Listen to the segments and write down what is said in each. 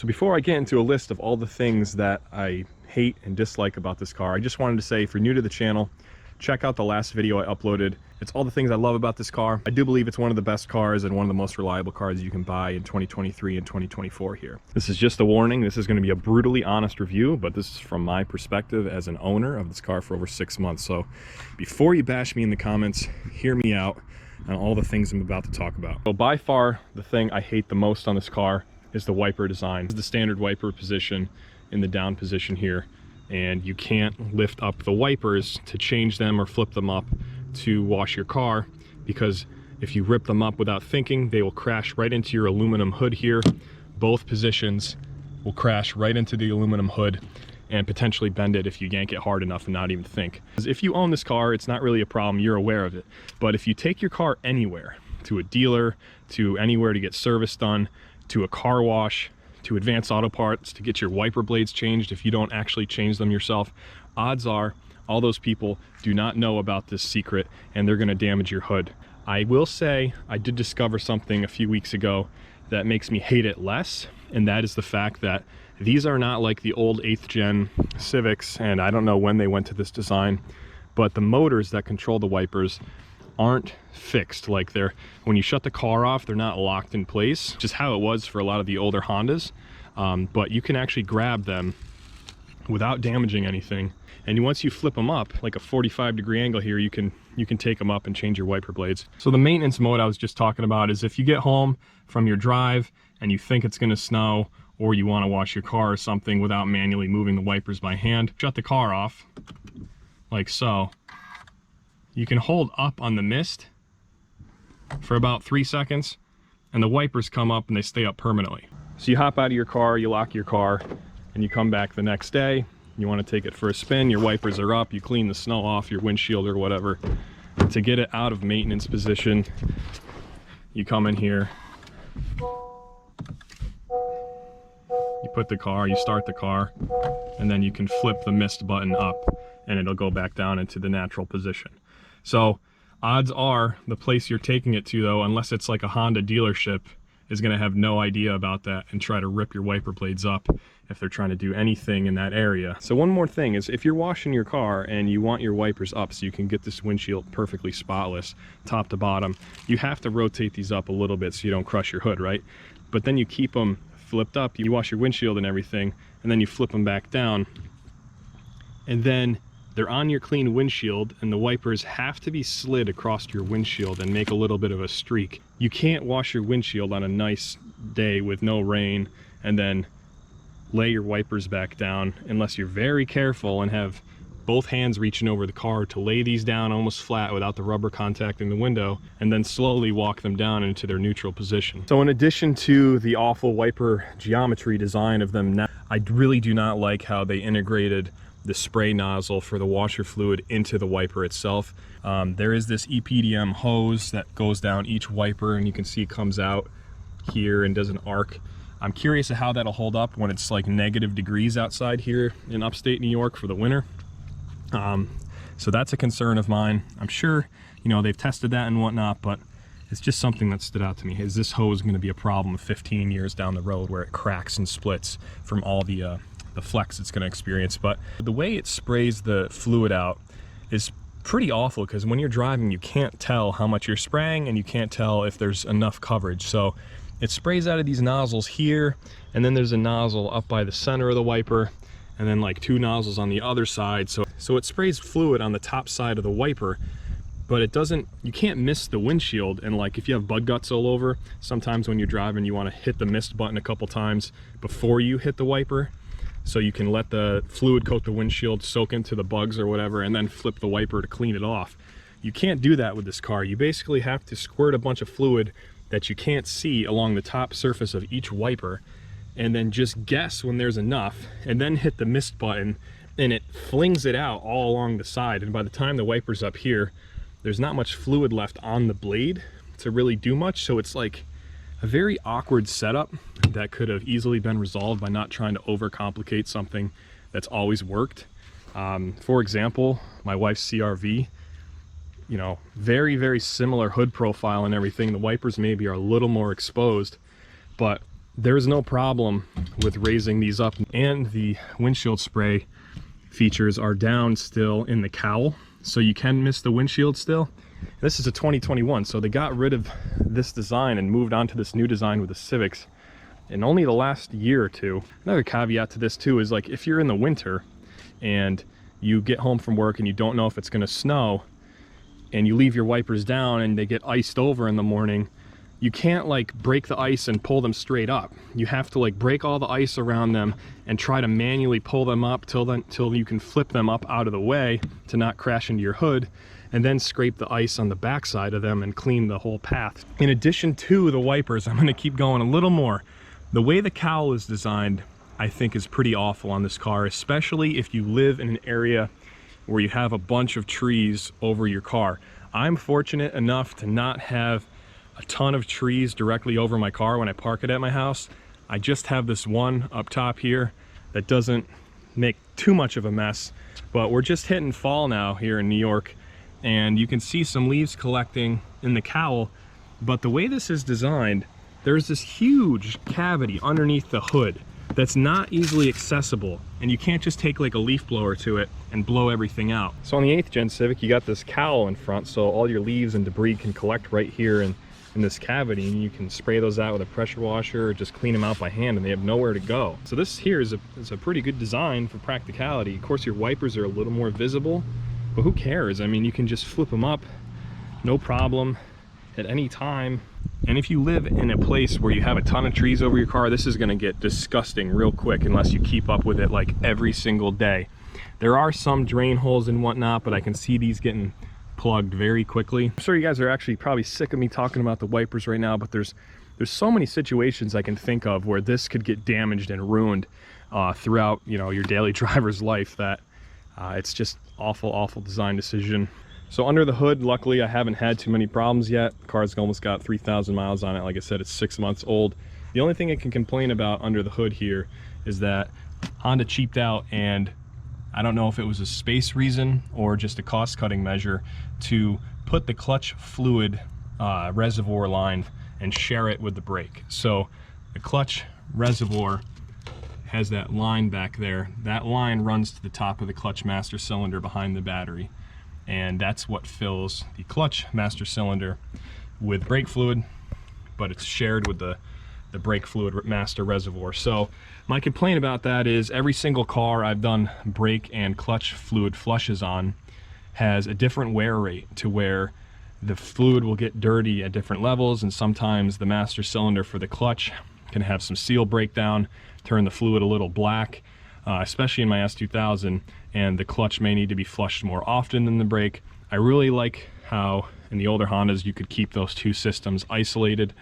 So before I get into a list of all the things that I hate and dislike about this car, I just wanted to say, if you're new to the channel, check out the last video I uploaded. It's all the things I love about this car. I do believe it's one of the best cars and one of the most reliable cars you can buy in 2023 and 2024 here. This is just a warning. This is going to be a brutally honest review, but this is from my perspective as an owner of this car for over 6 months. So before you bash me in the comments, hear me out on all the things I'm about to talk about. So by far, the thing I hate the most on this car is the wiper design. This is the standard wiper position in the down position here, and you can't lift up the wipers to change them or flip them up to wash your car, because if you rip them up without thinking, they will crash right into your aluminum hood here. Both positions will crash right into the aluminum hood and potentially bend it if you yank it hard enough and not even think. If you own this car, it's not really a problem, you're aware of it. But if you take your car anywhere, to a dealer, to anywhere to get service done, to a car wash, to Advanced Auto Parts to get your wiper blades changed, if you don't actually change them yourself, odds are all those people do not know about this secret and they're going to damage your hood. I will say I did discover something a few weeks ago that makes me hate it less, and that is the fact that these are not like the old 8th gen Civics, and I don't know when they went to this design, but the motors that control the wipers aren't fixed. Like, they're, when you shut the car off, they're not locked in place, just how it was for a lot of the older Hondas. But you can actually grab them without damaging anything, and once you flip them up like a 45-degree angle here, you can take them up and change your wiper blades. So the maintenance mode I was just talking about is if you get home from your drive and you think it's going to snow, or you want to wash your car or something without manually moving the wipers by hand, shut the car off like so. You can hold up on the mist for about 3 seconds and the wipers come up and they stay up permanently. So you hop out of your car, you lock your car, and you come back the next day, you want to take it for a spin, your wipers are up, you clean the snow off your windshield or whatever. To get it out of maintenance position, you come in here, you put the car, you start the car, and then you can flip the mist button up and it'll go back down into the natural position. So odds are the place you're taking it to, though, unless it's like a Honda dealership, is going to have no idea about that and try to rip your wiper blades up if they're trying to do anything in that area. So one more thing is, if you're washing your car and you want your wipers up so you can get this windshield perfectly spotless top to bottom, you have to rotate these up a little bit so you don't crush your hood, right? But then you keep them flipped up, you wash your windshield and everything, and then you flip them back down, and then they're on your clean windshield, and the wipers have to be slid across your windshield and make a little bit of a streak. You can't wash your windshield on a nice day with no rain and then lay your wipers back down unless you're very careful and have both hands reaching over the car to lay these down almost flat without the rubber contacting the window, and then slowly walk them down into their neutral position. So in addition to the awful wiper geometry design of them now, I really do not like how they integrated the spray nozzle for the washer fluid into the wiper itself. There is this EPDM hose that goes down each wiper, and you can see it comes out here and does an arc. I'm curious of how that'll hold up when it's like -degrees outside here in upstate New York for the winter. So that's a concern of mine. I'm sure, you know, they've tested that and whatnot, but it's just something that stood out to me. Is this hose going to be a problem 15 years down the road where it cracks and splits from all the flex it's going to experience? But the way it sprays the fluid out is pretty awful, because when you're driving you can't tell how much you're spraying and you can't tell if there's enough coverage. So it sprays out of these nozzles here, and then there's a nozzle up by the center of the wiper, and then like 2 nozzles on the other side. So it sprays fluid on the top side of the wiper, but it doesn't, you can't miss the windshield. And like if you have bug guts all over, sometimes when you're driving you want to hit the mist button a couple times before you hit the wiper, so you can let the fluid coat the windshield, soak into the bugs or whatever, and then flip the wiper to clean it off. You can't do that with this car. You basically have to squirt a bunch of fluid that you can't see along the top surface of each wiper, and then just guess when there's enough, and then hit the mist button, and it flings it out all along the side. And by the time the wiper's up here, there's not much fluid left on the blade to really do much. So it's like a very awkward setup that could have easily been resolved by not trying to overcomplicate something that's always worked. For example, my wife's CRV, you know, very similar hood profile and everything. The wipers maybe are a little more exposed, but there's no problem with raising these up, and the windshield spray features are down still in the cowl, so you can miss the windshield still. This is a 2021, so they got rid of this design and moved on to this new design with the Civics in only the last year or two. Another caveat to this too is, like, if you're in the winter and you get home from work and you don't know if it's going to snow and you leave your wipers down and they get iced over in the morning, you can't like break the ice and pull them straight up. You have to like break all the ice around them and try to manually pull them up till you can flip them up out of the way to not crash into your hood, and then scrape the ice on the backside of them and clean the whole path. In addition to the wipers, I'm going to keep going a little more. The way the cowl is designed, I think, is pretty awful on this car, especially if you live in an area where you have a bunch of trees over your car. I'm fortunate enough to not have a ton of trees directly over my car when I park it at my house. I just have this one up top here that doesn't make too much of a mess, but we're just hitting fall now here in New York, and you can see some leaves collecting in the cowl. But the way this is designed, there's this huge cavity underneath the hood that's not easily accessible, and you can't just take like a leaf blower to it and blow everything out. So on the 8th gen Civic, you got this cowl in front, so all your leaves and debris can collect right here in this cavity, and you can spray those out with a pressure washer or just clean them out by hand, and they have nowhere to go. So this here is a pretty good design for practicality. Of course, your wipers are a little more visible, but who cares? I mean, you can just flip them up, no problem, at any time. And if you live in a place where you have a ton of trees over your car, this is gonna get disgusting real quick unless you keep up with it like every single day. There are some drain holes and whatnot, but I can see these getting plugged very quickly. I'm sure you guys are actually probably sick of me talking about the wipers right now, but there's so many situations I can think of where this could get damaged and ruined throughout, you know, your daily driver's life, that it's just awful design decision. So under the hood, luckily I haven't had too many problems yet. The car's almost got 3,000 miles on it. Like I said, it's 6 months old. The only thing I can complain about under the hood here is that Honda cheaped out, and I don't know if it was a space reason or just a cost-cutting measure, to put the clutch fluid reservoir line and share it with the brake. So the clutch reservoir has that line back there. That line runs to the top of the clutch master cylinder behind the battery, and that's what fills the clutch master cylinder with brake fluid, but it's shared with the brake fluid master reservoir. So my complaint about that is every single car I've done brake and clutch fluid flushes on has a different wear rate, to where the fluid will get dirty at different levels, and sometimes the master cylinder for the clutch can have some seal breakdown, turn the fluid a little black, especially in my S2000, and the clutch may need to be flushed more often than the brake. I really like how in the older Hondas you could keep those two systems isolated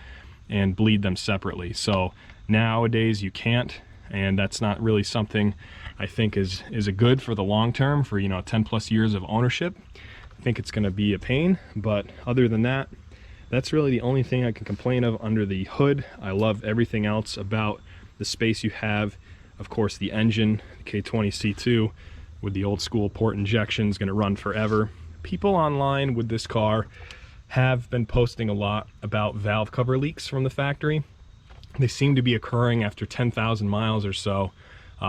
and bleed them separately. So nowadays you can't, and that's not really something I think is a good for the long term, for, you know, 10 plus years of ownership. I think it's going to be a pain, but other than that, that's really the only thing I can complain of under the hood. I love everything else about the space you have. Of course, the engine, the K20C2 with the old school port injection, is going to run forever. People online with this car have been posting a lot about valve cover leaks from the factory. They seem to be occurring after 10,000 miles or so.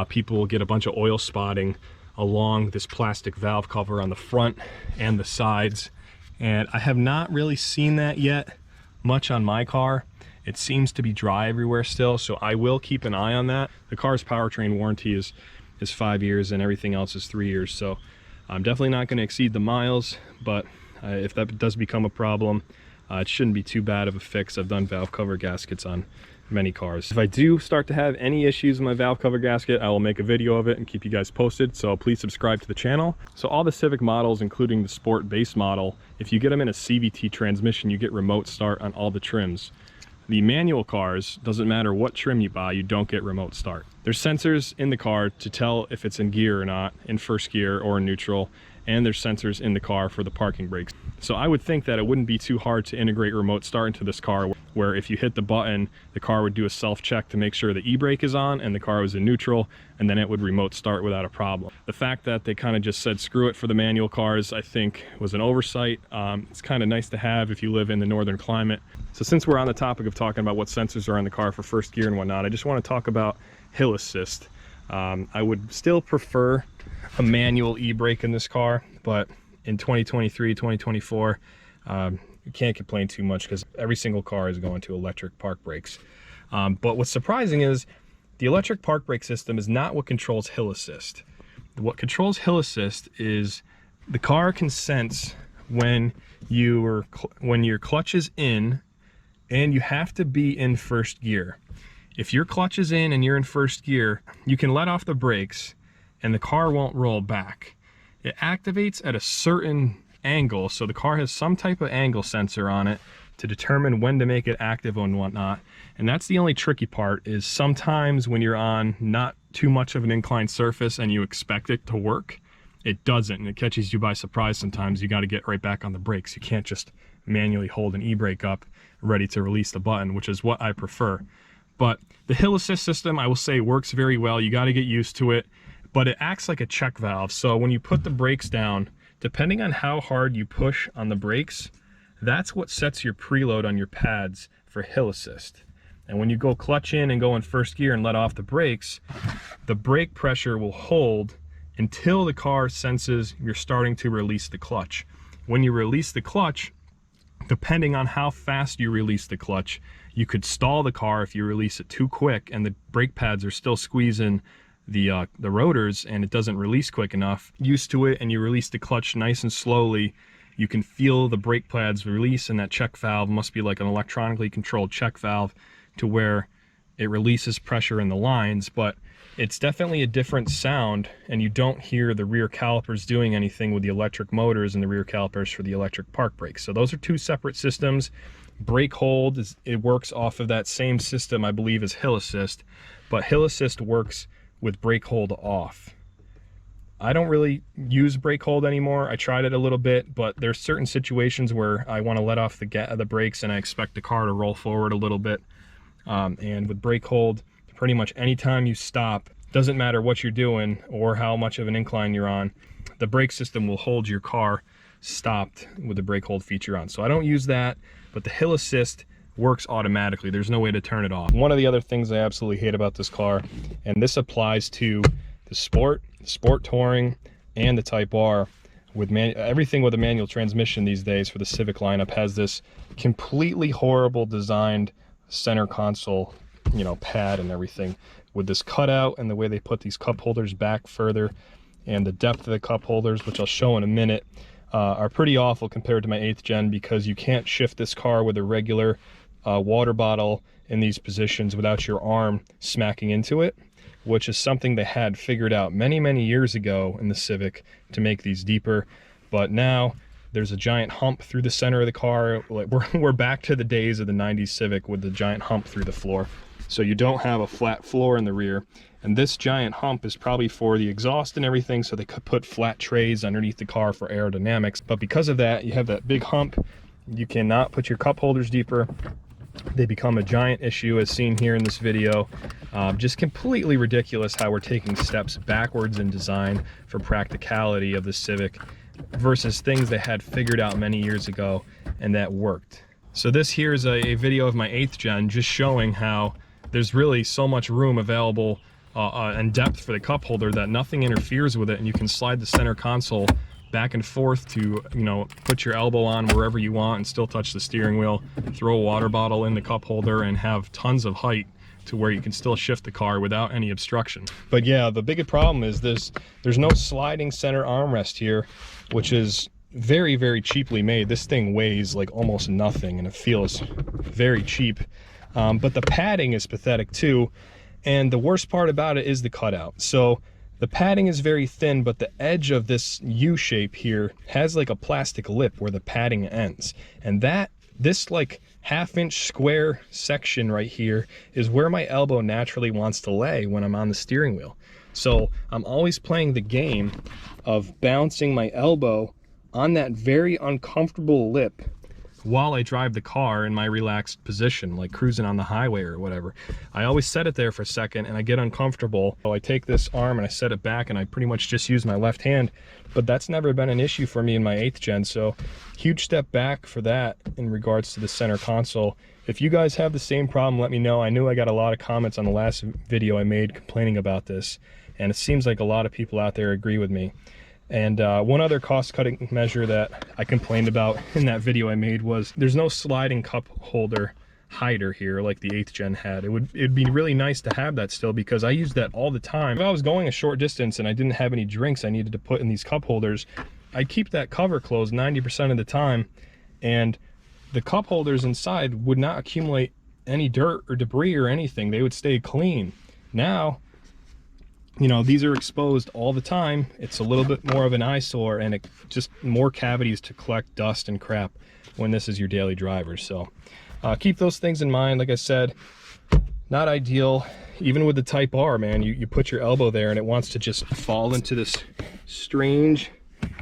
People will get a bunch of oil spotting along this plastic valve cover on the front and the sides, and I have not really seen that yet much on my car. It seems to be dry everywhere still, so I will keep an eye on that. The car's powertrain warranty is 5 years, and everything else is 3 years, so I'm definitely not going to exceed the miles, but if that does become a problem, it shouldn't be too bad of a fix. I've done valve cover gaskets on many cars. If I do start to have any issues with my valve cover gasket, I will make a video of it and keep you guys posted, so please subscribe to the channel. So all the Civic models, including the Sport base model, if you get them in a CVT transmission, you get remote start on all the trims. The manual cars, doesn't matter what trim you buy, you don't get remote start. There's sensors in the car to tell if it's in gear or not, in first gear or in neutral, and there's sensors in the car for the parking brakes. So I would think that it wouldn't be too hard to integrate remote start into this car. where if you hit the button, the car would do a self-check to make sure the e-brake is on and the car was in neutral, and then it would remote start without a problem. The fact that they kind of just said screw it for the manual cars, I think was an oversight. It's kind of nice to have if you live in the northern climate. So since we're on the topic of talking about what sensors are in the car for first gear and whatnot, I just want to talk about hill assist. I would still prefer a manual e-brake in this car, but in 2023, 2024, you can't complain too much because every single car is going to electric park brakes. But what's surprising is the electric park brake system is not what controls hill assist. What controls hill assist is the car can sense when your clutch is in and you have to be in first gear. If your clutch is in and you're in first gear, you can let off the brakes and the car won't roll back. It activates at a certain angle, so the car has some type of angle sensor on it to determine when to make it active and whatnot. And that's the only tricky part, is sometimes when you're on not too much of an inclined surface and you expect it to work, it doesn't, and it catches you by surprise. Sometimes you got to get right back on the brakes. You can't just manually hold an e-brake up ready to release the button, which is what I prefer. But the hill assist system, I will say, works very well. You got to get used to it, but it acts like a check valve. So when you put the brakes down, depending on how hard you push on the brakes, that's what sets your preload on your pads for hill assist. And when you go clutch in and go in first gear and let off the brakes, the brake pressure will hold until the car senses you're starting to release the clutch. When you release the clutch, depending on how fast you release the clutch, you could stall the car if you release it too quick and the brake pads are still squeezing the rotors and it doesn't release quick enough. Used to it and you release the clutch nice and slowly, you can feel the brake pads release, and that check valve must be like an electronically controlled check valve to where it releases pressure in the lines. But it's definitely a different sound, and you don't hear the rear calipers doing anything with the electric motors and the rear calipers for the electric park brakes. So those are two separate systems. Brake hold, it works off of that same system, I believe, as hill assist, but hill assist works with brake hold off. I don't really use brake hold anymore. I tried it a little bit, but there's certain situations where I want to let off the brakes and I expect the car to roll forward a little bit. And with brake hold, pretty much anytime you stop, doesn't matter what you're doing or how much of an incline you're on, the brake system will hold your car stopped with the brake hold feature on. So I don't use that, but the hill assist works automatically. There's no way to turn it off. One of the other things I absolutely hate about this car, and this applies to the sport touring, and the Type R, with everything with a manual transmission these days for the Civic lineup has this completely horrible designed center console, you know, pad and everything, with this cutout and the way they put these cup holders back further, and the depth of the cup holders, which I'll show in a minute, are pretty awful compared to my 8th gen, because you can't shift this car with a regular water bottle in these positions without your arm smacking into it, which is something they had figured out many years ago in the Civic to make these deeper. But now there's a giant hump through the center of the car. Like we're back to the days of the 90s Civic with the giant hump through the floor. So you don't have a flat floor in the rear. And this giant hump is probably for the exhaust and everything, so they could put flat trays underneath the car for aerodynamics. But because of that, you have that big hump. You cannot put your cup holders deeper. They become a giant issue, as seen here in this video. Just completely ridiculous how we're taking steps backwards in design for practicality of the Civic versus things they had figured out many years ago and that worked. So this here is a video of my 8th gen, just showing how there's really so much room available and depth for the cup holder that nothing interferes with it, and you can slide the center console back and forth to, you know, put your elbow on wherever you want and still touch the steering wheel, throw a water bottle in the cup holder, and have tons of height to where you can still shift the car without any obstruction. But yeah, the big problem is there's no sliding center armrest here, which is very cheaply made. This thing weighs like almost nothing and it feels very cheap. But the padding is pathetic too, and the worst part about it is the cutout. So the padding is very thin, but the edge of this U shape here has like a plastic lip where the padding ends, and this like half-inch square section right here is where my elbow naturally wants to lay when I'm on the steering wheel. So I'm always playing the game of bouncing my elbow on that very uncomfortable lip while I drive the car in my relaxed position, like cruising on the highway or whatever. I always set it there for a second and I get uncomfortable. So I take this arm and I set it back and I pretty much just use my left hand, but that's never been an issue for me in my 8th gen. So huge step back for that in regards to the center console. If you guys have the same problem, let me know. I knew I got a lot of comments on the last video I made complaining about this, and it seems like a lot of people out there agree with me. And one other cost-cutting measure that I complained about in that video I made was there's no sliding cup holder hider here like the 8th gen had. It'd be really nice to have that still, because I use that all the time. If I was going a short distance and I didn't have any drinks I needed to put in these cup holders, I'd keep that cover closed 90% of the time, and the cup holders inside would not accumulate any dirt or debris or anything. They would stay clean. Now, you know, these are exposed all the time. It's a little bit more of an eyesore, and it just more cavities to collect dust and crap when this is your daily driver. So keep those things in mind. Like I said, not ideal. Even with the Type R, man, you put your elbow there and it wants to just fall into this strange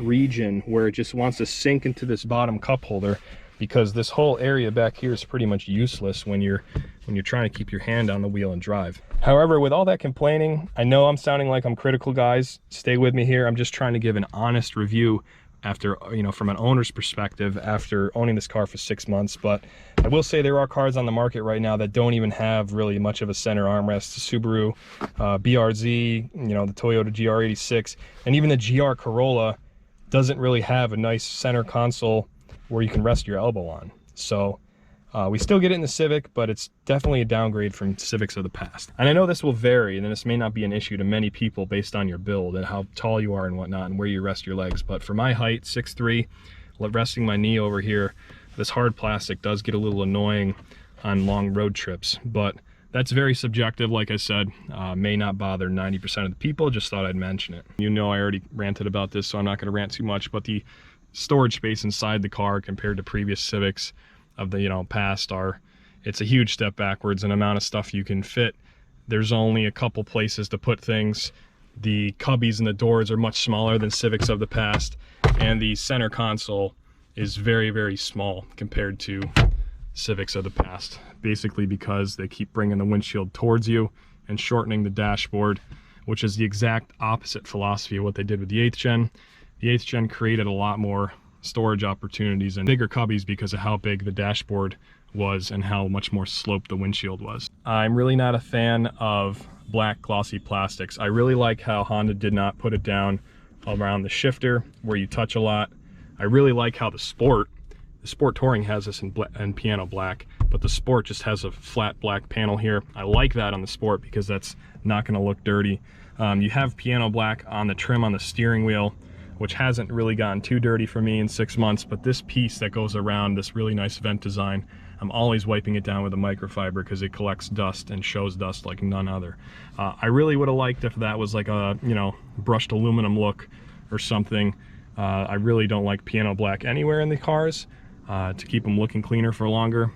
region where it just wants to sink into this bottom cup holder, because this whole area back here is pretty much useless when you're trying to keep your hand on the wheel and drive. However, with all that complaining, I know I'm sounding like I'm critical, guys. Stay with me here. I'm just trying to give an honest review after, you know, from an owner's perspective after owning this car for 6 months. But I will say there are cars on the market right now that don't even have really much of a center armrest. The Subaru BRZ, you know, the Toyota GR86, and even the GR Corolla doesn't really have a nice center console where you can rest your elbow on. So we still get it in the Civic, but it's definitely a downgrade from Civics of the past. And I know this will vary, and this may not be an issue to many people based on your build and how tall you are and whatnot and where you rest your legs. But for my height, 6'3", resting my knee over here, this hard plastic does get a little annoying on long road trips. But that's very subjective, like I said. May not bother 90% of the people, just thought I'd mention it. You know I already ranted about this, so I'm not gonna rant too much, but the storage space inside the car compared to previous Civics of the, you know, past it's a huge step backwards in amount of stuff you can fit. There's only a couple places to put things. The cubbies and the doors are much smaller than Civics of the past, and the center console is very, very small compared to Civics of the past, basically because they keep bringing the windshield towards you and shortening the dashboard, which is the exact opposite philosophy of what they did with the 8th gen. The 8th gen created a lot more storage opportunities and bigger cubbies because of how big the dashboard was and how much more sloped the windshield was. I'm really not a fan of black glossy plastics. I really like how Honda did not put it down around the shifter where you touch a lot. I really like how the Sport Touring has this in piano black, but the Sport just has a flat black panel here. I like that on the Sport because that's not going to look dirty. You have piano black on the trim on the steering wheel, which hasn't really gotten too dirty for me in 6 months, but this piece that goes around this really nice vent design, I'm always wiping it down with a microfiber because it collects dust and shows dust like none other. I really would have liked if that was like a, you know, brushed aluminum look or something. I really don't like piano black anywhere in the cars to keep them looking cleaner for longer.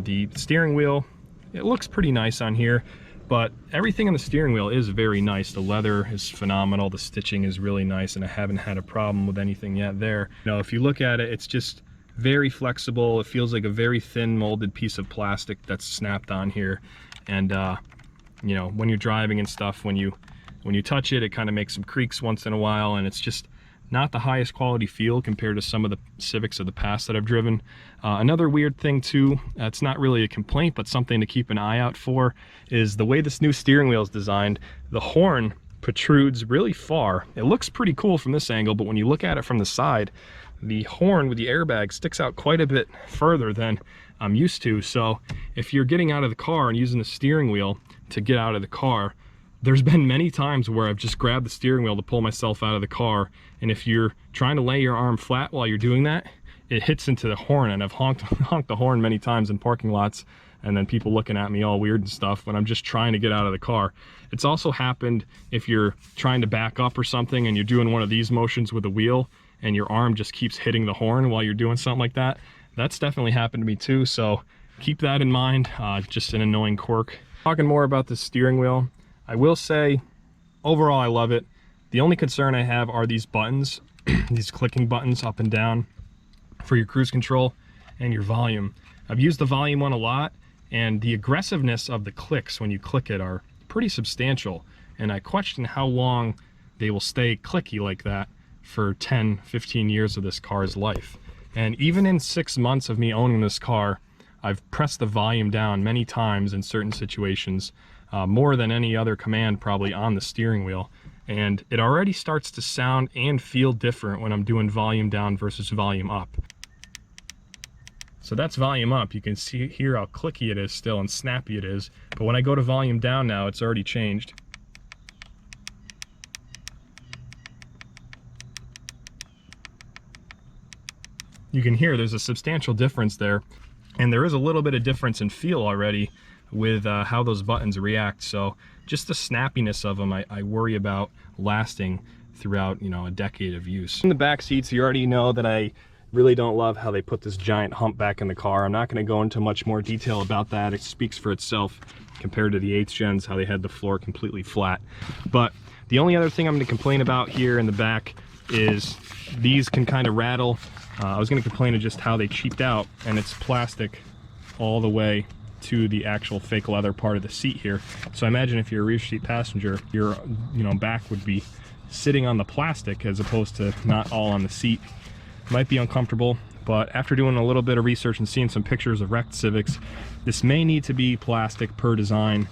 The steering wheel, it looks pretty nice on here, but everything on the steering wheel is very nice. The leather is phenomenal, the stitching is really nice, and I haven't had a problem with anything yet there. You know, if you look at it, it's just very flexible. It feels like a very thin molded piece of plastic that's snapped on here. And you know, when you're driving and stuff, when you touch it, it kind of makes some creaks once in a while, and it's just not the highest quality feel compared to some of the Civics of the past that I've driven. Another weird thing too, it's not really a complaint, but something to keep an eye out for, is the way this new steering wheel is designed. The horn protrudes really far. It looks pretty cool from this angle, but when you look at it from the side, the horn with the airbag sticks out quite a bit further than I'm used to. So if you're getting out of the car and using the steering wheel to get out of the car, there's been many times where I've just grabbed the steering wheel to pull myself out of the car, and if you're trying to lay your arm flat while you're doing that, it hits into the horn. And I've honked the horn many times in parking lots, and then people looking at me all weird and stuff when I'm just trying to get out of the car. It's also happened if you're trying to back up or something and you're doing one of these motions with the wheel and your arm just keeps hitting the horn while you're doing something like that. That's definitely happened to me too, so keep that in mind. Just an annoying quirk. Talking more about the steering wheel, I will say overall I love it. The only concern I have are these buttons, these clicking buttons up and down for your cruise control. and your volume. I've used the volume one a lot, and the aggressiveness of the clicks when you click it are pretty substantial, and I question how long they will stay clicky like that for 10-15 years of this car's life. And even in 6 months of me owning this car, I've pressed the volume down many times in certain situations, more than any other command probably on the steering wheel, and it already starts to sound and feel different when I'm doing volume down versus volume up. So that's volume up. You can see here how clicky it is still and snappy it is, but when I go to volume down now, it's already changed. You can hear there's a substantial difference there, and there is a little bit of difference in feel already with how those buttons react. So just the snappiness of them, I worry about lasting throughout, you know, a decade of use. In the back seats, you already know that I really don't love how they put this giant hump back in the car. I'm not going to go into much more detail about that. It speaks for itself compared to the 8th gens, how they had the floor completely flat. But the only other thing I'm going to complain about here in the back is these can kind of rattle. I was going to complain of just how they cheaped out, and it's plastic all the way to the actual fake leather part of the seat here. So I imagine if you're a rear seat passenger, your back would be sitting on the plastic as opposed to not all on the seat. Might be uncomfortable, but after doing a little bit of research and seeing some pictures of wrecked Civics, this may need to be plastic per design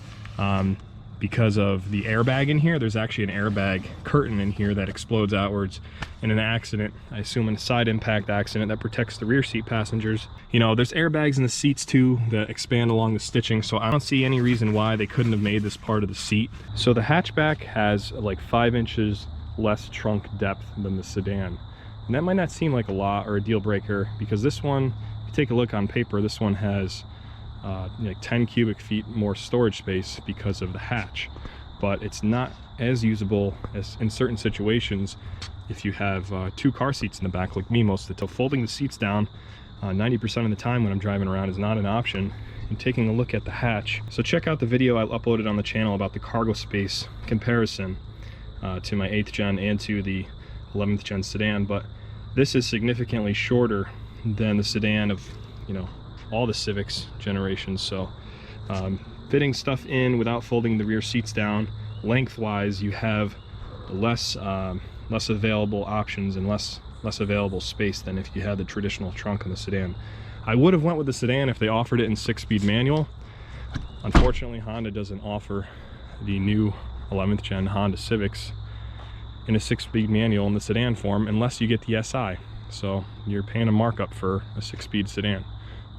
because of the airbag in here. There's actually an airbag curtain in here that explodes outwards in an accident, I assume in a side impact accident, that protects the rear seat passengers. You know, there's airbags in the seats too that expand along the stitching, so I don't see any reason why they couldn't have made this part of the seat. So the hatchback has like 5 inches less trunk depth than the sedan. And that might not seem like a lot or a deal breaker, because this one, if you take a look on paper, this one has like 10 cubic feet more storage space because of the hatch. But it's not as usable as in certain situations if you have 2 car seats in the back like me most of the time. Folding the seats down 90% of the time when I'm driving around is not an option. And taking a look at the hatch. So check out the video I uploaded on the channel about the cargo space comparison to my 8th gen and to the 11th gen sedan, but this is significantly shorter than the sedan of, you know, all the Civics generations. So fitting stuff in without folding the rear seats down, lengthwise you have less available options and less available space than if you had the traditional trunk in the sedan. I would have went with the sedan if they offered it in 6-speed manual. Unfortunately, Honda doesn't offer the new 11th gen Honda Civics in a 6-speed manual in the sedan form unless you get the SI. So you're paying a markup for a 6-speed sedan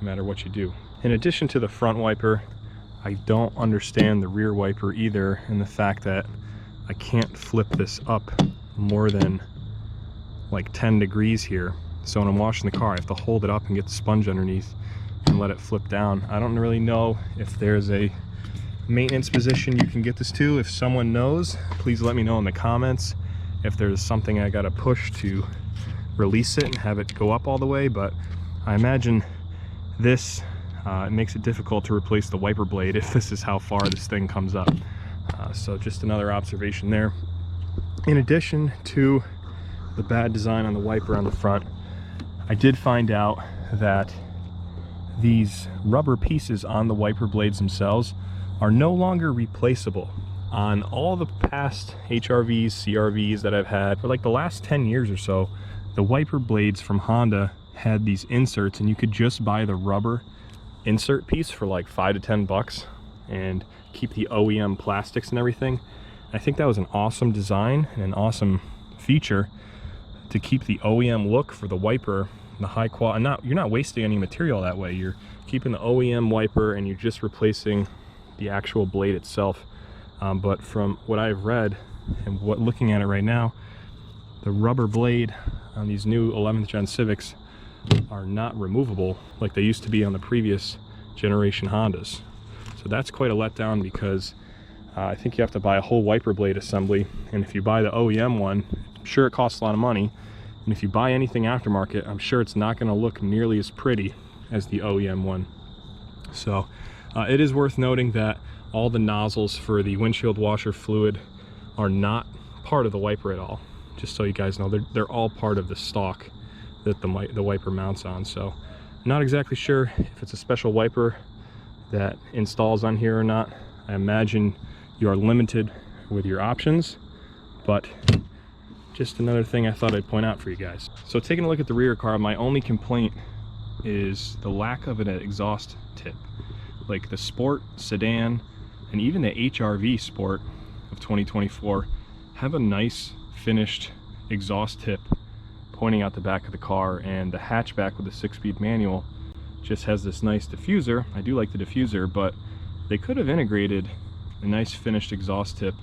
no matter what you do. In addition to the front wiper, I don't understand the rear wiper either, and the fact that I can't flip this up more than like 10 degrees here. So when I'm washing the car, I have to hold it up and get the sponge underneath and let it flip down. I don't really know if there's a maintenance position you can get this to. If someone knows, please let me know in the comments if there's something I gotta push to release it and have it go up all the way. But I imagine this it makes it difficult to replace the wiper blade if this is how far this thing comes up. So just another observation there. In addition to the bad design on the wiper on the front, I did find out that these rubber pieces on the wiper blades themselves are no longer replaceable. On all the past HRVs, CRVs that I've had for like the last 10 years or so, the wiper blades from Honda had these inserts, and you could just buy the rubber insert piece for like $5 to $10 and keep the OEM plastics and everything. I think that was an awesome design and an awesome feature to keep the OEM look for the wiper, the high quality. You're not wasting any material that way. You're keeping the OEM wiper and you're just replacing the actual blade itself. But from what I've read and looking at it right now, the rubber blade on these new 11th gen Civics are not removable like they used to be on the previous generation Hondas. So that's quite a letdown, because I think you have to buy a whole wiper blade assembly, and if you buy the OEM one, I'm sure it costs a lot of money, and if you buy anything aftermarket, I'm sure it's not going to look nearly as pretty as the OEM one. So it is worth noting that all the nozzles for the windshield washer fluid are not part of the wiper at all. Just so you guys know, they're all part of the stock that the wiper mounts on. So Not exactly sure if it's a special wiper that installs on here or not. I imagine you are limited with your options, but just another thing I thought I'd point out for you guys. So taking a look at the rear car, my only complaint is the lack of an exhaust tip. Like the Sport, Sedan, and even the HRV Sport of 2024 have a nice finished exhaust tip pointing out the back of the car, and the hatchback with the 6-speed manual just has this nice diffuser. I do like the diffuser, but they could have integrated a nice finished exhaust tip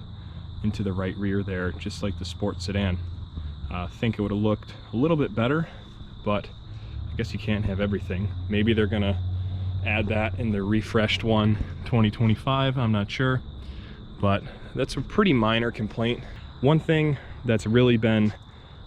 into the right rear there, just like the Sport Sedan. I think it would have looked a little bit better, but I guess you can't have everything. Maybe they're gonna add that in the refreshed one 2025, I'm not sure, but that's a pretty minor complaint. One thing that's really been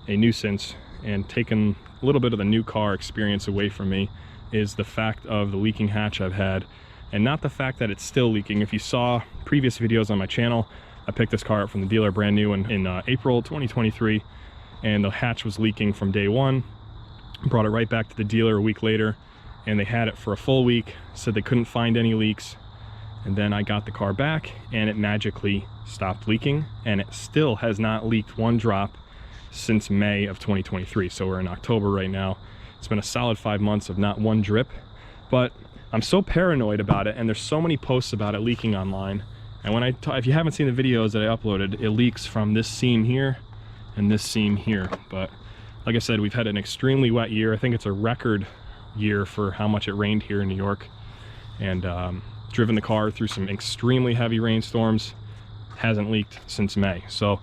a nuisance and taken a little bit of the new car experience away from me is the fact of the leaking hatch I've had, and not the fact that it's still leaking. If you saw previous videos on my channel, I picked this car up from the dealer brand new in April 2023, and the hatch was leaking from day one. Brought it right back to the dealer a week later, and they had it for a full week, said they couldn't find any leaks, and then I got the car back and it magically stopped leaking, and it still has not leaked one drop since May of 2023. So we're in October right now. It's been a solid 5 months of not one drip, but I'm so paranoid about it, and there's so many posts about it leaking online. And when if you haven't seen the videos that I uploaded, it leaks from this seam here and this seam here. But like I said, we've had an extremely wet year. I think it's a record year for how much it rained here in New York, and driven the car through some extremely heavy rainstorms. Hasn't leaked since May. So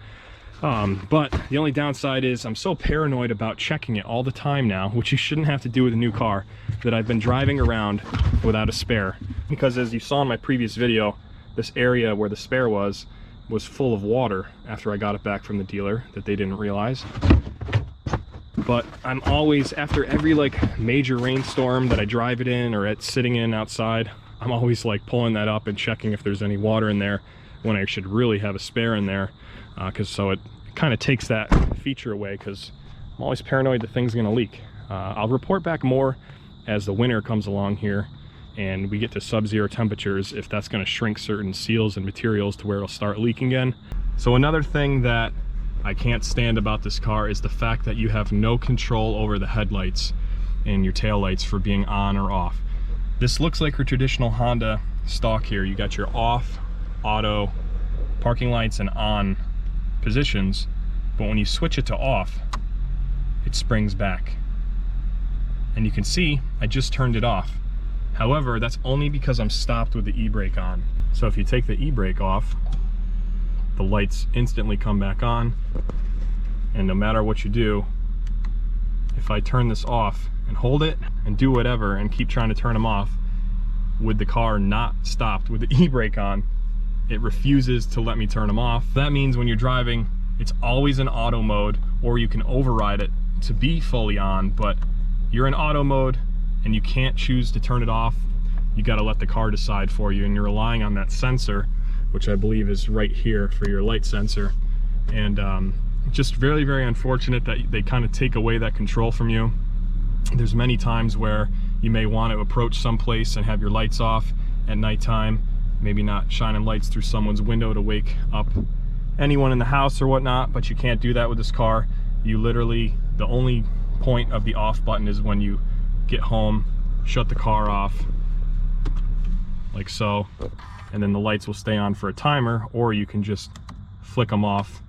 but the only downside is I'm so paranoid about checking it all the time now, which you shouldn't have to do with a new car, that I've been driving around without a spare. Because as you saw in my previous video, this area where the spare was full of water after I got it back from the dealer that they didn't realize. But I'm always, after every like major rainstorm that I drive it in or it's sitting in outside, I'm always like pulling that up and checking if there's any water in there when I should really have a spare in there. So it kind of takes that feature away, because I'm always paranoid the thing's gonna leak. I'll report back more as the winter comes along here and we get to sub-zero temperatures, if that's gonna shrink certain seals and materials to where it'll start leaking again. So another thing that I can't stand about this car is the fact that you have no control over the headlights and your tail lights for being on or off. This looks like your traditional Honda stock here. You got your off, auto, parking lights, and on positions, but when you switch it to off, it springs back. And you can see I just turned it off. However, that's only because I'm stopped with the e-brake on. So if you take the e-brake off, the lights instantly come back on, and no matter what you do, if I turn this off and hold it and do whatever and keep trying to turn them off with the car not stopped with the e-brake on, it refuses to let me turn them off. That means when you're driving, it's always in auto mode, or you can override it to be fully on, but you're in auto mode and you can't choose to turn it off. You got to let the car decide for you, and you're relying on that sensor, which I believe is right here for your light sensor. And just very, very unfortunate that they kind of take away that control from you. There's many times where you may want to approach someplace and have your lights off at nighttime, maybe not shining lights through someone's window to wake up anyone in the house or whatnot, but you can't do that with this car. You literally, the only point of the off button is when you get home, shut the car off, like so, and then the lights will stay on for a timer, or you can just flick them off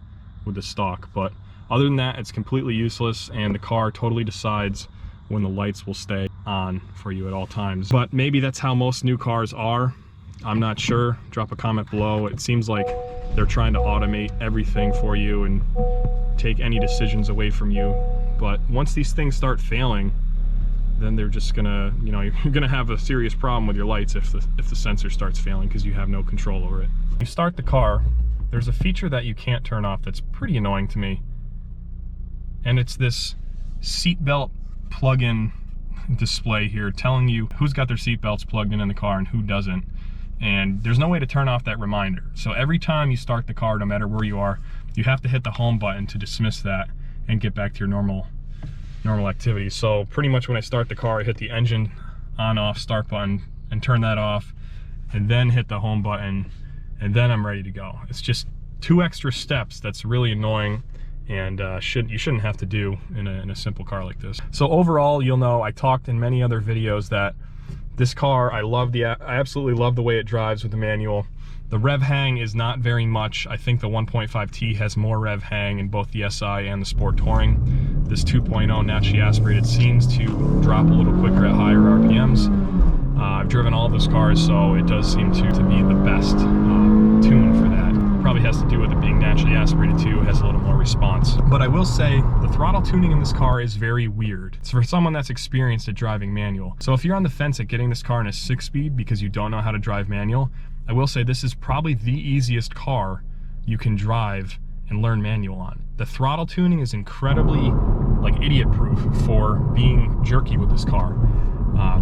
with the stock. But other than that, it's completely useless, and the car totally decides when the lights will stay on for you at all times. But maybe that's how most new cars are. I'm not sure. Drop a comment below. It seems like they're trying to automate everything for you and take any decisions away from you. But once these things start failing, then they're just gonna, you know, you're gonna have a serious problem with your lights if the sensor starts failing, because you have no control over it. When you start the car, there's a feature that you can't turn off that's pretty annoying to me, and it's this seatbelt plug-in display here telling you who's got their seatbelts plugged in the car and who doesn't. And there's no way to turn off that reminder. So every time you start the car, no matter where you are, you have to hit the home button to dismiss that and get back to your normal normal activities. So pretty much when I start the car, I hit the engine on off start button and turn that off, and then hit the home button, and then I'm ready to go. It's just 2 extra steps that's really annoying, and you shouldn't have to do in a simple car like this. So overall, you'll know I talked in many other videos that this car, I absolutely love the way it drives with the manual. The Rev Hang is not very much. I think the 1.5T has more Rev Hang in both the SI and the Sport Touring. This 2.0 naturally aspirated seems to drop a little quicker at higher RPMs. I've driven all of those cars, so it does seem to be the best tune for that. Probably has to do with it being naturally aspirated too, has a little more response. But I will say, the throttle tuning in this car is very weird. It's for someone that's experienced at driving manual. So if you're on the fence at getting this car in a 6-speed because you don't know how to drive manual, I will say this is probably the easiest car you can drive and learn manual on. The throttle tuning is incredibly idiot proof for being jerky with this car.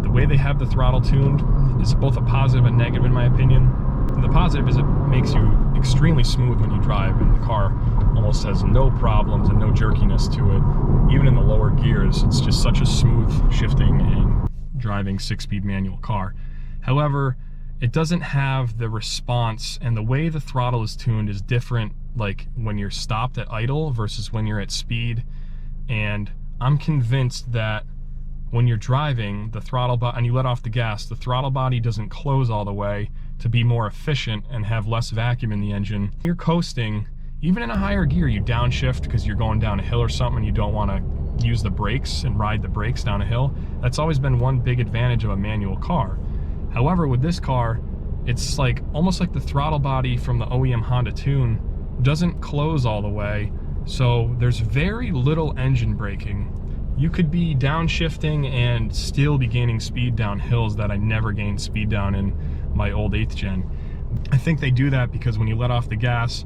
The way they have the throttle tuned is both a positive and negative in my opinion. And the positive is it makes you extremely smooth when you drive, and the car almost has no problems and no jerkiness to it. Even in the lower gears, it's just such a smooth shifting and driving 6-speed manual car. However, it doesn't have the response, and the way the throttle is tuned is different, like when you're stopped at idle versus when you're at speed. And I'm convinced that when you're driving the throttle body and you let off the gas, the throttle body doesn't close all the way to be more efficient and have less vacuum in the engine. You're coasting, even in a higher gear, you downshift because you're going down a hill or something and you don't want to use the brakes and ride the brakes down a hill. That's always been one big advantage of a manual car. However, with this car, it's almost like the throttle body from the OEM Honda Tune doesn't close all the way, so there's very little engine braking. You could be downshifting and still be gaining speed down hills that I never gained speed down in my old 8th gen. I think they do that because when you let off the gas,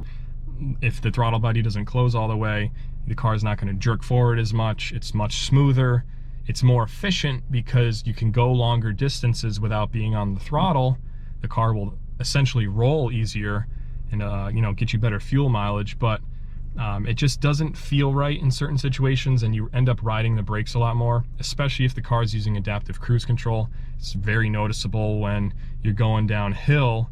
if the throttle body doesn't close all the way, the car's not going to jerk forward as much. It's much smoother. It's more efficient because you can go longer distances without being on the throttle. The car will essentially roll easier and get you better fuel mileage, but it just doesn't feel right in certain situations, and you end up riding the brakes a lot more, especially if the car is using adaptive cruise control. It's very noticeable when you're going downhill,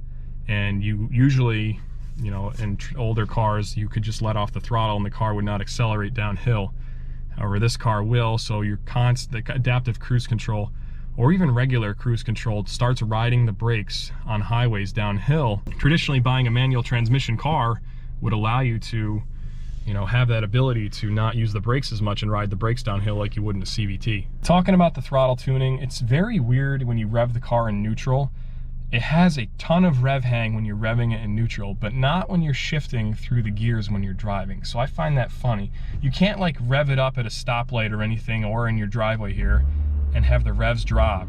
and you usually, in older cars, you could just let off the throttle and the car would not accelerate downhill. However, this car will, so the adaptive cruise control, or even regular cruise control, starts riding the brakes on highways downhill. Traditionally, buying a manual transmission car would allow you to, have that ability to not use the brakes as much and ride the brakes downhill like you would in a CVT. Talking about the throttle tuning, it's very weird when you rev the car in neutral. It has a ton of rev hang when you're revving it in neutral, but not when you're shifting through the gears when you're driving. So I find that funny. You can't rev it up at a stoplight or anything, or in your driveway here, and have the revs drop.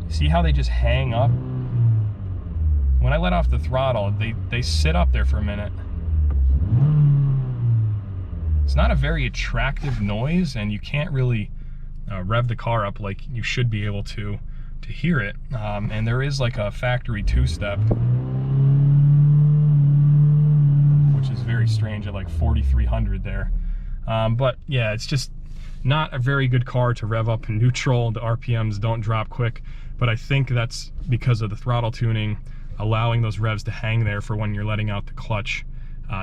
See how they just hang up? When I let off the throttle, they sit up there for a minute. It's not a very attractive noise, and you can't really rev the car up like you should be able to hear it. And there is a factory 2-step, which is very strange at 4,300 there. But yeah, it's just not a very good car to rev up in neutral. The RPMs don't drop quick, but I think that's because of the throttle tuning, allowing those revs to hang there for when you're letting out the clutch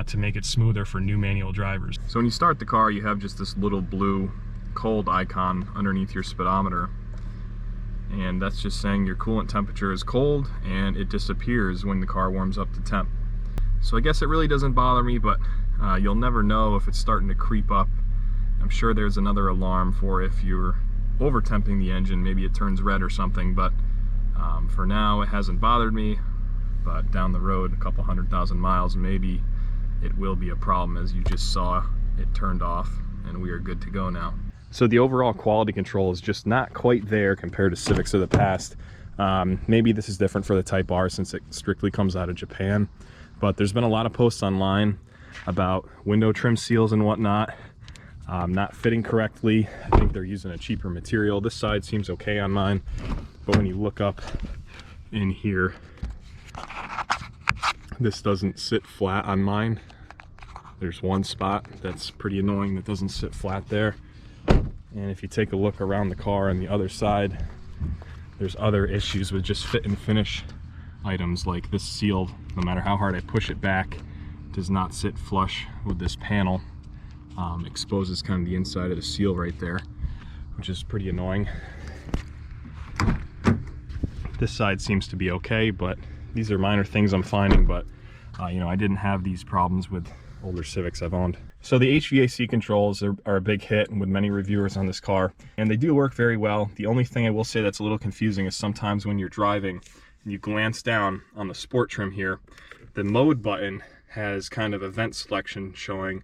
to make it smoother for new manual drivers. So when you start the car, you have just this little blue cold icon underneath your speedometer, and that's just saying your coolant temperature is cold, and it disappears when the car warms up to temp. So I guess it really doesn't bother me, but you'll never know if it's starting to creep up. I'm sure there's another alarm for if you're over temping the engine, maybe it turns red or something, but for now it hasn't bothered me. But down the road, a couple 100,000 miles, maybe it will be a problem. As you just saw, it turned off and we are good to go now. So the overall quality control is just not quite there compared to Civics of the past. Maybe this is different for the Type R since it strictly comes out of Japan, but there's been a lot of posts online about window trim seals and whatnot not fitting correctly. I think they're using a cheaper material. This side seems okay on mine, but when you look up in here, this doesn't sit flat on mine. There's one spot that's pretty annoying that doesn't sit flat there. And if you take a look around the car on the other side, there's other issues with just fit and finish items, like this seal. No matter how hard I push it back, does not sit flush with this panel. Exposes kind of the inside of the seal right there, which is pretty annoying. This side seems to be okay, but these are minor things I'm finding. But you know, I didn't have these problems with older Civics I've owned. So the HVAC controls are a big hit with many reviewers on this car, and they do work very well. The only thing I will say that's a little confusing is sometimes when you're driving and you glance down on the sport trim here, the mode button has kind of a vent selection showing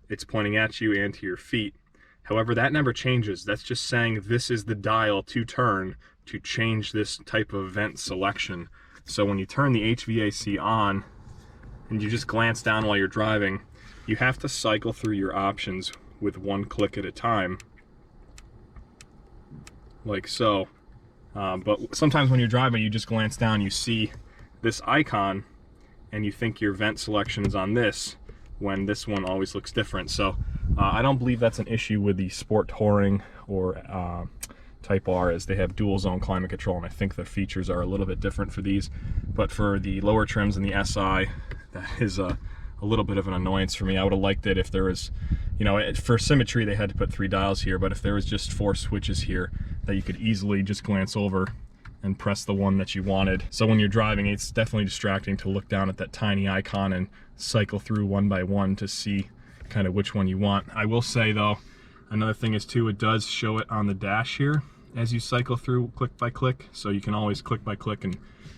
it's pointing at you and to your feet. However, that never changes. That's just saying this is the dial to turn to change this type of vent selection. So when you turn the HVAC on and you just glance down while you're driving, you have to cycle through your options with one click at a time, like so. But sometimes when you're driving, you just glance down, you see this icon, and you think your vent selection is on this, when this one always looks different. So I don't believe that's an issue with the Sport Touring or Type R, as they have dual zone climate control, and I think the features are a little bit different for these. But for the lower trims and the SI, that is a little bit of an annoyance for me. I would have liked it if there was, you know, for symmetry they had to put 3 dials here, but if there was just 4 switches here that you could easily just glance over and press the one that you wanted. So when you're driving, it's definitely distracting to look down at that tiny icon and cycle through one by one to see kind of which one you want. I will say though, another thing is too, it does show it on the dash here as you cycle through click by click, so you can always click by click and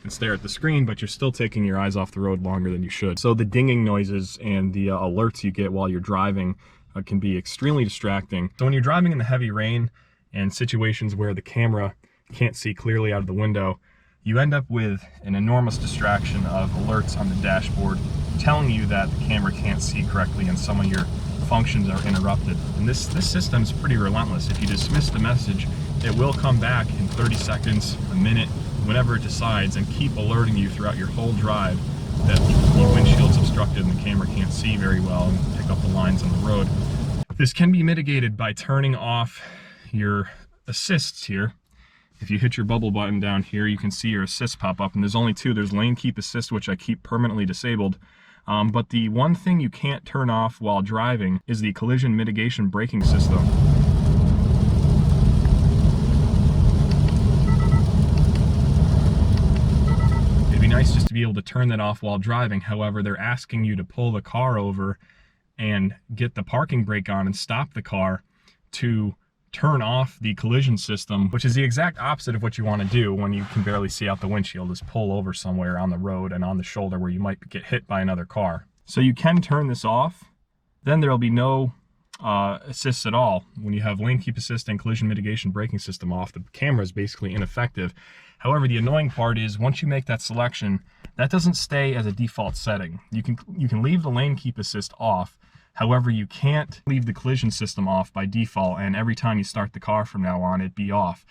stare at the screen, but you're still taking your eyes off the road longer than you should. So the dinging noises and the alerts you get while you're driving can be extremely distracting. So when you're driving in the heavy rain and situations where the camera can't see clearly out of the window, you end up with an enormous distraction of alerts on the dashboard telling you that the camera can't see correctly and some of your functions are interrupted. And this system is pretty relentless. If you dismiss the message, it will come back in 30 seconds, a minute, whenever it decides, and keep alerting you throughout your whole drive that the windshield's obstructed and the camera can't see very well and pick up the lines on the road. This can be mitigated by turning off your assists here. If you hit your bubble button down here, you can see your assists pop up, and there's only 2. There's lane keep assist, which I keep permanently disabled. But the one thing you can't turn off while driving is the collision mitigation braking system. Nice just to be able to turn that off while driving. However, they're asking you to pull the car over and get the parking brake on and stop the car to turn off the collision system, which is the exact opposite of what you want to do when you can barely see out the windshield, is pull over somewhere on the road and on the shoulder where you might get hit by another car. So you can turn this off, then there'll be no assists at all. When you have lane keep assist and collision mitigation braking system off, the camera is basically ineffective. However, the annoying part is once you make that selection, that doesn't stay as a default setting. You can leave the lane keep assist off. However, you can't leave the collision system off by default, and every time you start the car from now on, it be off.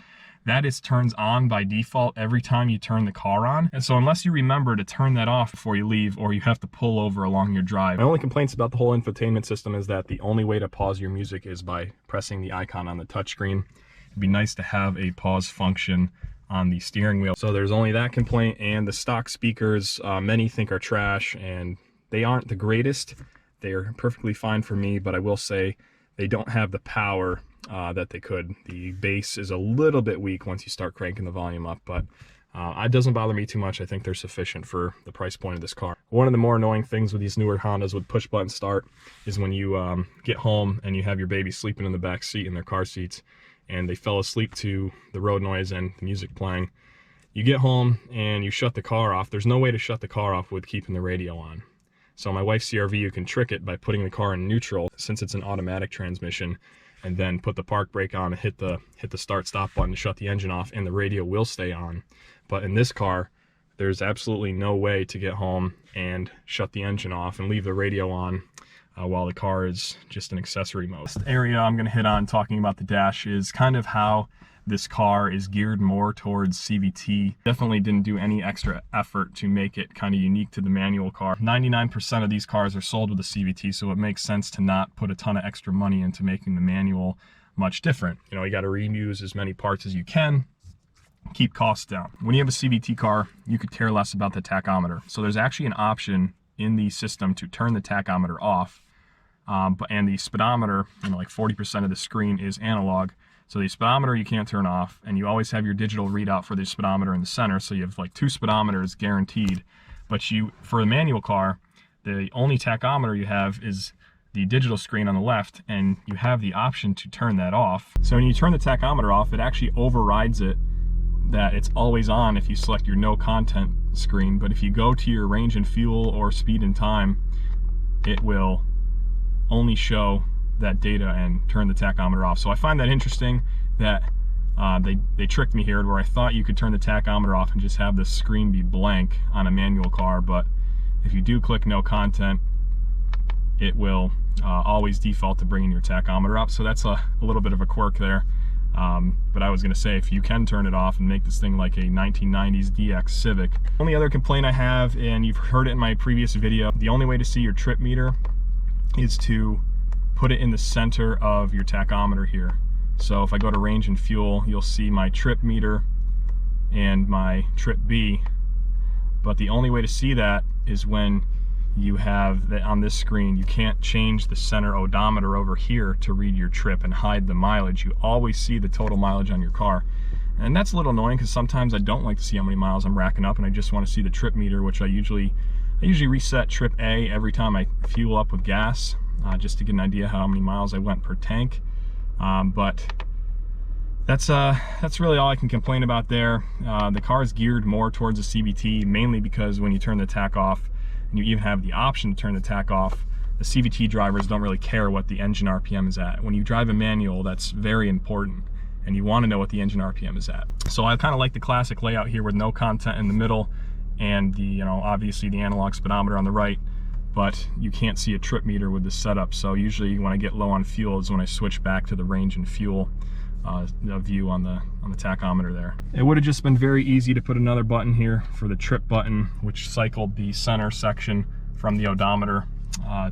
That is turns on by default every time you turn the car on. And so unless you remember to turn that off before you leave, or you have to pull over along your drive. My only complaints about the whole infotainment system is that the only way to pause your music is by pressing the icon on the touchscreen. It'd be nice to have a pause function on the steering wheel. So there's only that complaint, and the stock speakers many think are trash, and they aren't the greatest. They're perfectly fine for me, but I will say they don't have the power that they could. The bass is a little bit weak once you start cranking the volume up, but it doesn't bother me too much. I think they're sufficient for the price point of this car. One of the more annoying things with these newer Hondas with push button start is when you get home and you have your baby sleeping in the back seat in their car seats, and they fell asleep to the road noise and the music playing. You get home and you shut the car off. There's no way to shut the car off with keeping the radio on. So my wife's CRV, you can trick it by putting the car in neutral, since it's an automatic transmission, and then put the park brake on and hit the start stop button to shut the engine off, and the radio will stay on. But in this car, there's absolutely no way to get home and shut the engine off and leave the radio on while the car is just an accessory mode. The area I'm going to hit on talking about the dash is kind of how this car is geared more towards CVT. Definitely didn't do any extra effort to make it kind of unique to the manual car. 99% of these cars are sold with a CVT, so it makes sense to not put a ton of extra money into making the manual much different. You know, you got to reuse as many parts as you can, keep costs down. When you have a CVT car, you could care less about the tachometer. So there's actually an option in the system to turn the tachometer off, and the speedometer, you know, like 40% of the screen is analog. So the speedometer you can't turn off, and you always have your digital readout for the speedometer in the center. So you have like 2 speedometers guaranteed. But for a manual car, the only tachometer you have is the digital screen on the left, and you have the option to turn that off. So when you turn the tachometer off, it actually overrides it that it's always on if you select your no content screen. But if you go to your range and fuel or speed and time, it will only show that data and turn the tachometer off. So I find that interesting that they tricked me here, where I thought you could turn the tachometer off and just have the screen be blank on a manual car, but if you do click no content, it will always default to bringing your tachometer up. So that's a little bit of a quirk there. But I was going to say, if you can turn it off and make this thing like a 1990s DX Civic. Only other complaint I have, and you've heard it in my previous video, the only way to see your trip meter is to put it in the center of your tachometer here. So if I go to range and fuel, you'll see my trip meter and my trip B. But the only way to see that is when you have that on this screen. You can't change the center odometer over here to read your trip and hide the mileage. You always see the total mileage on your car. And that's a little annoying, because sometimes I don't like to see how many miles I'm racking up, and I just want to see the trip meter, which I usually reset trip A every time I fuel up with gas, just to get an idea how many miles I went per tank. But that's really all I can complain about there. The car is geared more towards a CVT, mainly because when you turn the tach off, and you even have the option to turn the tach off, the CVT drivers don't really care what the engine RPM is at. When you drive a manual, that's very important, and you want to know what the engine RPM is at. So I kind of like the classic layout here with no content in the middle, and the, you know, obviously the analog speedometer on the right, but you can't see a trip meter with this setup. So usually when I get low on fuel is when I switch back to the range and fuel view on the tachometer there. It would have just been very easy to put another button here for the trip button, which cycled the center section from the odometer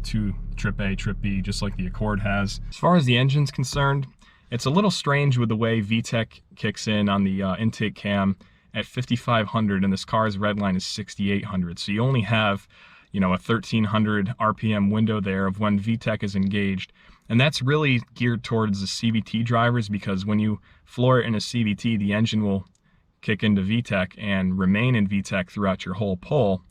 to trip A, trip B, just like the Accord has. As far as the engine's concerned, it's a little strange with the way Vtec kicks in on the intake cam at 5,500, and this car's red line is 6,800. So you only have, you know, a 1,300 RPM window there of when Vtec is engaged. And that's really geared towards the CVT drivers, because when you floor it in a CVT, the engine will kick into Vtec and remain in Vtec throughout your whole pull.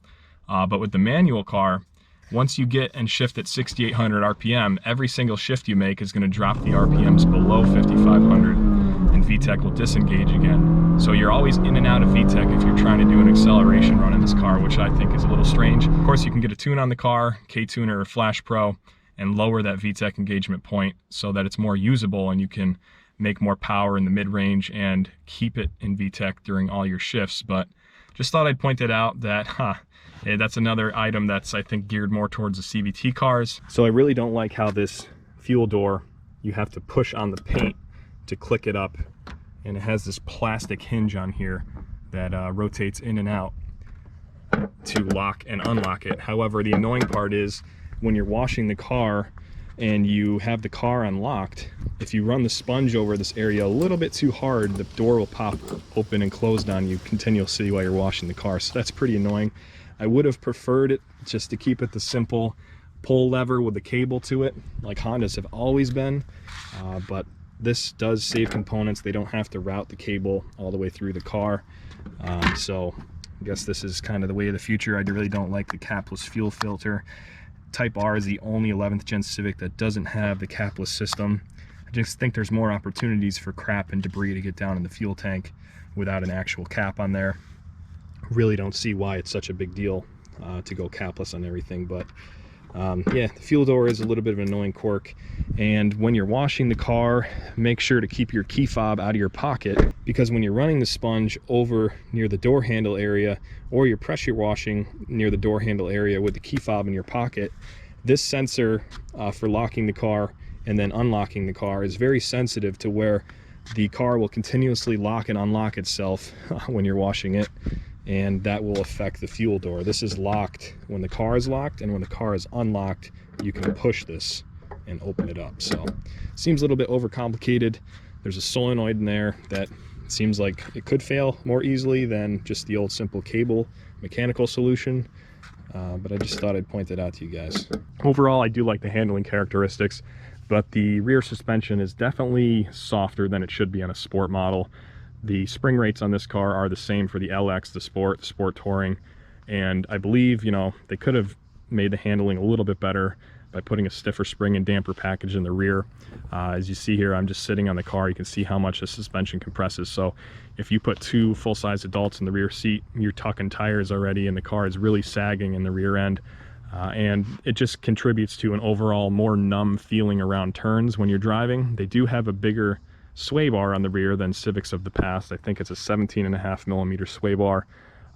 But with the manual car, once you get and shift at 6,800 RPM, every single shift you make is going to drop the RPMs below 5,500, and Vtec will disengage again. So you're always in and out of Vtec if you're trying to do an acceleration run in this car, which I think is a little strange. Of course, you can get a tune on the car, K-Tuner or Flash Pro, and lower that Vtec engagement point so that it's more usable and you can make more power in the mid-range and keep it in Vtec during all your shifts. But just thought I'd point it out that that's another item that's, I think, geared more towards the CVT cars. So I really don't like how this fuel door, you have to push on the paint to click it up, and it has this plastic hinge on here that rotates in and out to lock and unlock it. However, the annoying part is when you're washing the car and you have the car unlocked, if you run the sponge over this area a little bit too hard, the door will pop open and closed on you continuously while you're washing the car. So that's pretty annoying. I would have preferred it just to keep it the simple pull lever with the cable to it, like Hondas have always been, but this does save components. They don't have to route the cable all the way through the car. So I guess this is kind of the way of the future. I really don't like the capless fuel filter. Type R is the only 11th gen Civic that doesn't have the capless system. I just think there's more opportunities for crap and debris to get down in the fuel tank without an actual cap on there. Really don't see why it's such a big deal to go capless on everything, but yeah, the fuel door is a little bit of an annoying quirk. And when you're washing the car, make sure to keep your key fob out of your pocket, because when you're running the sponge over near the door handle area, or you're pressure washing near the door handle area with the key fob in your pocket, this sensor for locking the car and then unlocking the car is very sensitive to where the car will continuously lock and unlock itself when you're washing it, and that will affect the fuel door. This is locked when the car is locked, and when the car is unlocked, you can push this and open it up. So seems a little bit overcomplicated. There's a solenoid in there that seems like it could fail more easily than just the old simple cable mechanical solution, but I just thought I'd point that out to you guys. Overall, I do like the handling characteristics, but the rear suspension is definitely softer than it should be on a sport model. The spring rates on this car are the same for the LX, the Sport Touring, and I believe, you know, they could have made the handling a little bit better by putting a stiffer spring and damper package in the rear. As you see here, I'm just sitting on the car. You can see how much the suspension compresses. So if you put two full-size adults in the rear seat, you're tucking tires already, and the car is really sagging in the rear end. And it just contributes to an overall more numb feeling around turns when you're driving. They do have a bigger sway bar on the rear than Civics of the past. I think it's a 17.5mm sway bar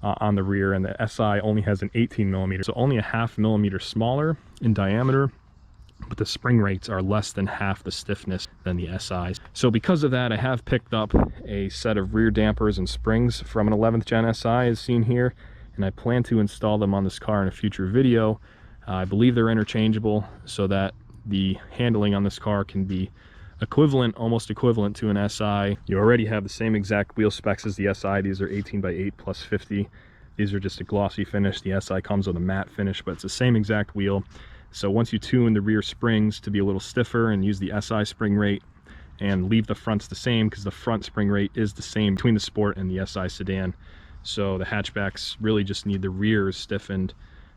on the rear, and the SI only has an 18mm, so only a ½ millimeter smaller in diameter, but the spring rates are less than half the stiffness than the SIs. So because of that, I have picked up a set of rear dampers and springs from an 11th gen SI as seen here, and I plan to install them on this car in a future video. I believe they're interchangeable so that the handling on this car can be equivalent, almost equivalent to an SI. You already have the same exact wheel specs as the SI. These are 18x8 plus 50. These are just a glossy finish. The SI comes with a matte finish, but it's the same exact wheel. So once you tune the rear springs to be a little stiffer and use the SI spring rate and leave the fronts the same, because the front spring rate is the same between the Sport and the SI sedan. So the hatchbacks really just need the rears stiffened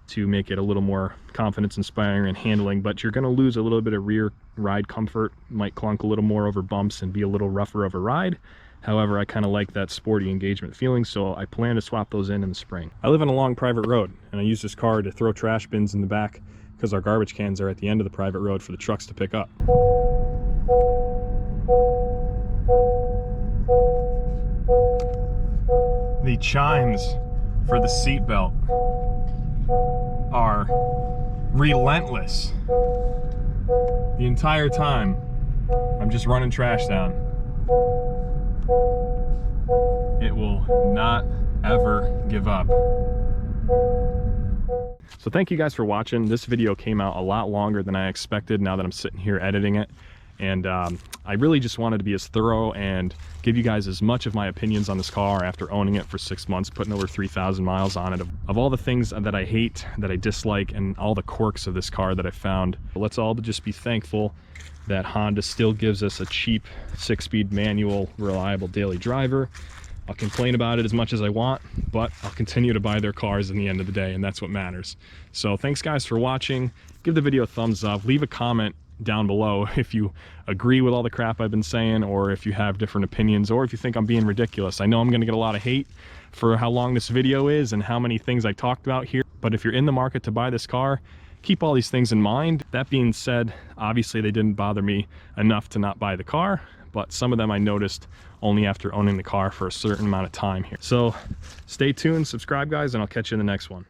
to make it a little more confidence inspiring and handling, but you're going to lose a little bit of rear ride comfort, might clunk a little more over bumps and be a little rougher of a ride. However, I kind of like that sporty engagement feeling, so I plan to swap those in the spring. I live on a long private road, and I use this car to throw trash bins in the back because our garbage cans are at the end of the private road for the trucks to pick up. The chimes for the seatbelt are relentless. The entire time I'm just running trash down, it will not ever give up. So thank you guys for watching. This video came out a lot longer than I expected now that I'm sitting here editing it, and I really just wanted to be as thorough and give you guys as much of my opinions on this car after owning it for 6 months, putting over 3,000 miles on it, of all the things that I hate, that I dislike, and all the quirks of this car that I found. Let's all just be thankful that Honda still gives us a cheap 6-speed manual reliable daily driver. I'll complain about it as much as I want, but I'll continue to buy their cars in the end of the day, and that's what matters. So thanks guys for watching. Give the video a thumbs up, leave a comment down below if you agree with all the crap I've been saying, or if you have different opinions, or if you think I'm being ridiculous. I know I'm gonna get a lot of hate for how long this video is and how many things I talked about here, but if you're in the market to buy this car, keep all these things in mind. That being said, obviously they didn't bother me enough to not buy the car, but some of them I noticed only after owning the car for a certain amount of time here. So stay tuned, subscribe guys, and I'll catch you in the next one.